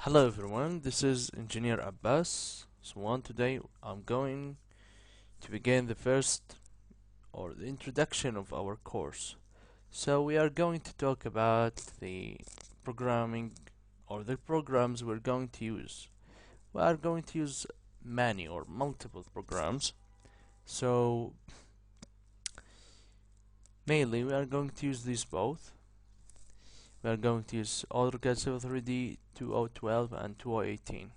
Hello everyone, this is Engineer Abbas. Today I'm going to begin the introduction of our course. So we are going to talk about the programming or the programs we're going to use. We are going to use many or multiple programs. So mainly we are going to use these both. We are going to use Autocad Civil 3D 2012 and 2018.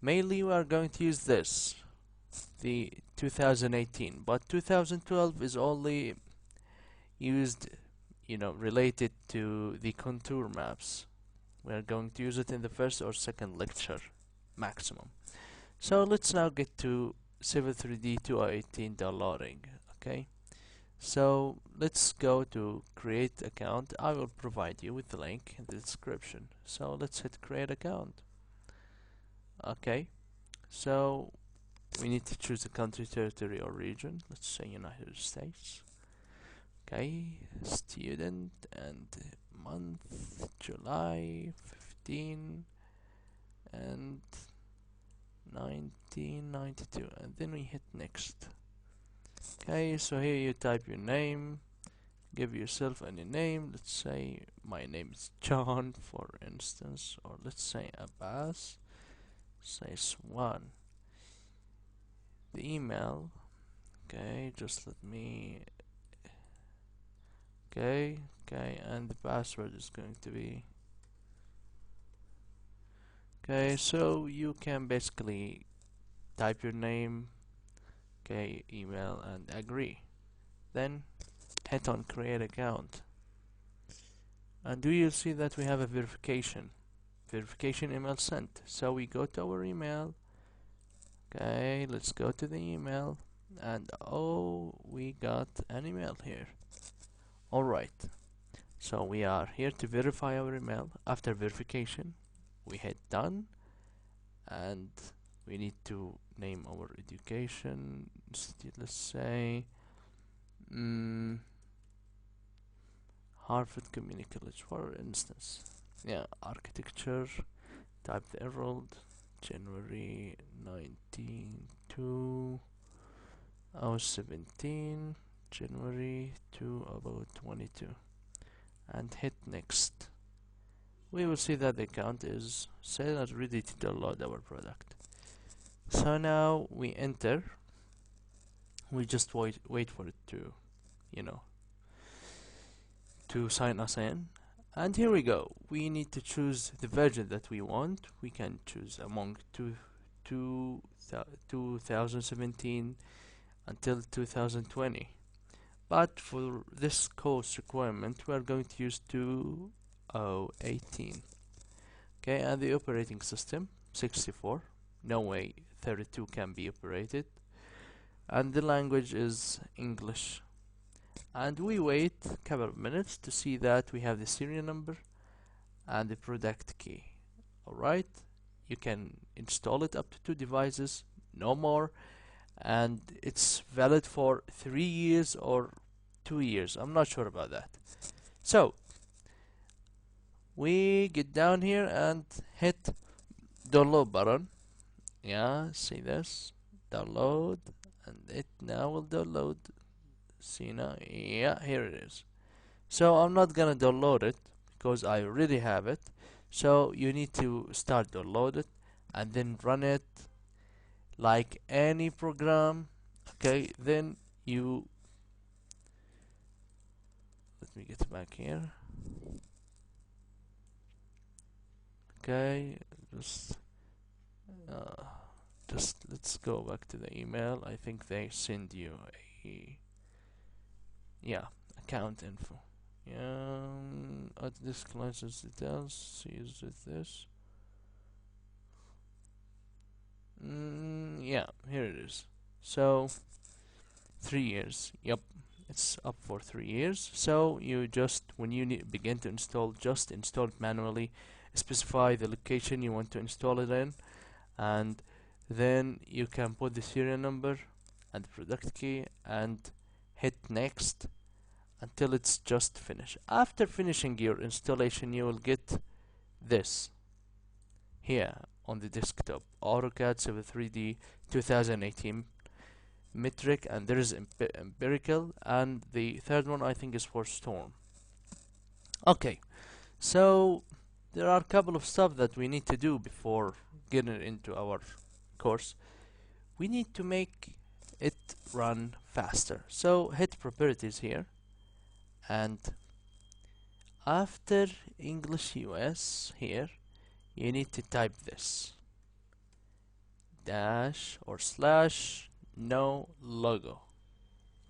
Mainly we are going to use the 2018, but 2012 is only used, related to the contour maps. We are going to use it in the first or second lecture maximum. So let's now get to Civil 3D 2018 downloading. Okay, so let's go to create account. I will provide you with the link in the description. So let's hit create account. Okay, so we need to choose a country, territory, or region. Let's say United States. Okay, student and month, July 15 and 1992, and then we hit next. Okay, so here you type your name, give yourself any name. Let's say my name is John, for instance, or let's say Abbas. Say Swan. The email, okay, just let me, okay, and the password is going to be, okay, so you can basically type your name, okay, email, and agree. Then hit on create account. And do you see that we have a verification email sent? So we go to our email. Okay, let's go to the email, and oh, we got an email here. Alright, so we are here to verify our email. After verification, we hit done, and we need to name our education. Let's say Harvard Community College, for instance. Yeah, architecture, type the enrolled, January 19 to 17, January to about 22, and hit next. We will see that the account is set and ready to download our product. So now we enter. We just wait for it to, to sign us in. And here we go. We need to choose the version that we want. We can choose among 2017 until 2020. But for this course requirement, we are going to use 2018. Okay, and the operating system 64. No way 32 can be operated. And the language is English. And we wait a couple of minutes to see that we have the serial number and the product key. Alright, you can install it up to 2 devices, no more, and it's valid for 3 years or 2 years. I'm not sure about that. So we get down here and hit download button. Yeah, see this, download, and it now will download. See now, yeah, here it is. So I'm not gonna download it because I already have it. So you need to start download it and then run it like any program. Okay, then you, let me get back here. Okay, just let's go back to the email. I think they send you a, yeah, account info. Add this license details. Use this. Yeah, here it is. So 3 years. Yep, it's up for 3 years. So you just, when you begin to install, just install it manually. Specify the location you want to install it in, and then you can put the serial number and the product key and hit next until it's just finished. After finishing your installation, you will get this. here on the desktop, AutoCAD Civil 3D 2018 metric, and there is empirical, and the third one I think is for storm. Okay, so there are a couple of stuff that we need to do before getting into our course. We need to make it run faster. So hit properties here, and after English US here, you need to type this dash or slash no logo.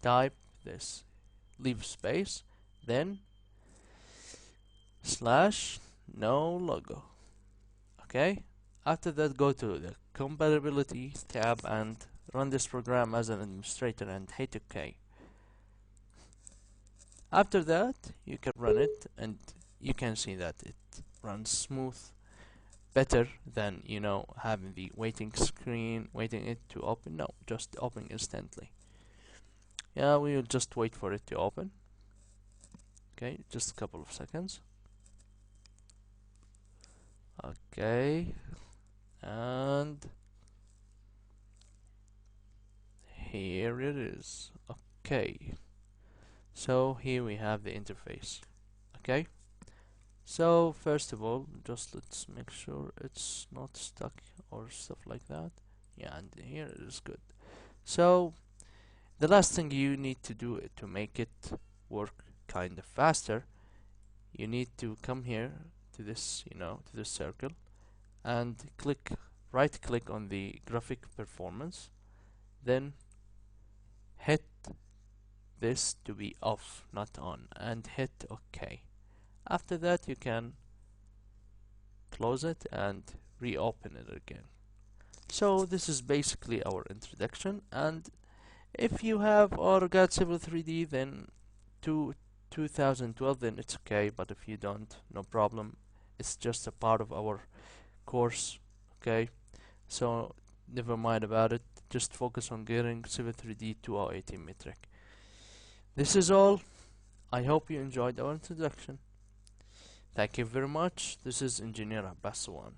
Type this, leave space, then slash no logo. Okay, after that go to the compatibility tab and run this program as an administrator and hit OK. After that you can run it and you can see that it runs smooth, better than, you know, having the waiting screen, waiting it to open. No, just open instantly. Yeah, we will just wait for it to open. Okay, just a couple of seconds. Okay, and here it is. Okay, so here we have the interface. Okay, so first of all, just let's make sure it's not stuck or stuff like that. Yeah, and here it is good. So the last thing you need to do to make it work kind of faster, you need to come here to this, you know, to this circle, and right click on the graphic performance, then hit this to be off, not on, and hit OK. After that you can close it and reopen it again. So this is basically our introduction, and if you have AutoCAD Civil 3D then 2012, then it's okay, but if you don't, no problem. It's just a part of our course. Okay, so never mind about it, just focus on getting Civil 3D 2018 metric. This is all. I hope you enjoyed our introduction. Thank you very much. This is Engineer Abbas 1.